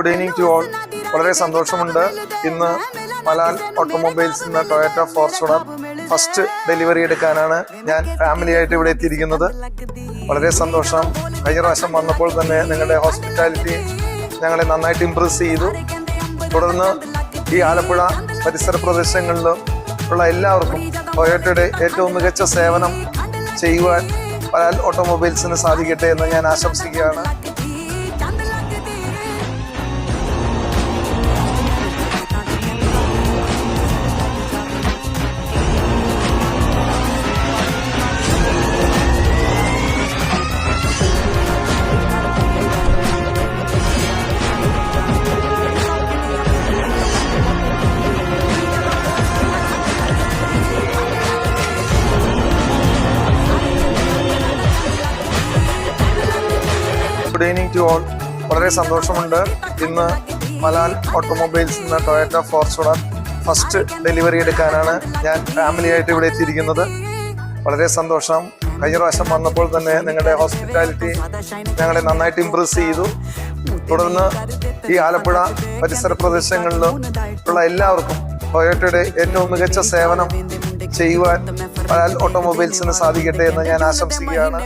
Good evening to all. വളരെ സന്തോഷമുണ്ട്. ഇന്ന് മലാൽ ഓട്ടോമൊബൈൽസ് എന്ന ടൊയോറ്റ ഫോർച്യൂണർ ഫസ്റ്റ് ഡെലിവറി എടുക്കാനാണ് ഞാൻ ഫാമിലി ആയിട്ട് ഇവിടെ എത്തിയിരിക്കുന്നത്. വളരെ സന്തോഷം. കഴിഞ്ഞ പ്രാവശ്യം വന്നപ്പോൾ തന്നെ നിങ്ങളുടെ ഹോസ്പിറ്റാലിറ്റി ഞങ്ങളെ നന്നായിട്ട് ഇംപ്രസ് ചെയ്തു. തുടർന്ന് ഈ ആലപ്പുഴ പരിസര പ്രദേശങ്ങളിലും ഉള്ള എല്ലാവർക്കും ടൊയോറ്റയുടെ ഏറ്റവും മികച്ച സേവനം ചെയ്യുവാൻ മലാൽ ഓട്ടോമൊബൈൽസിന് സാധിക്കട്ടെ എന്ന് ഞാൻ ആശംസിക്കുകയാണ്. Good evening to all. വളരെ സന്തോഷമുണ്ട്. ഇന്ന് മലാൽ ഓട്ടോമൊബൈൽസ് എന്ന ടൊയോറ്റ ഫോർച്യൂണർ ഫസ്റ്റ് ഡെലിവറി എടുക്കാനാണ് ഞാൻ ഫാമിലി ആയിട്ട് ഇവിടെ എത്തിയിരിക്കുന്നത്. വളരെ സന്തോഷം. കഴിഞ്ഞ പ്രാവശ്യം വന്നപ്പോൾ തന്നെ നിങ്ങളുടെ ഹോസ്പിറ്റാലിറ്റി ഞങ്ങളെ നന്നായിട്ട് ഇംപ്രസ് ചെയ്തു. തുടർന്ന് ഈ ആലപ്പുഴ പരിസര പ്രദേശങ്ങളിലും ഉള്ള എല്ലാവർക്കും ടൊയോറ്റയുടെ ഏറ്റവും മികച്ച സേവനം ചെയ്യുവാൻ മലാൽ ഓട്ടോമൊബൈൽസിന് സാധിക്കട്ടെ എന്ന് ഞാൻ ആശംസിക്കുകയാണ്.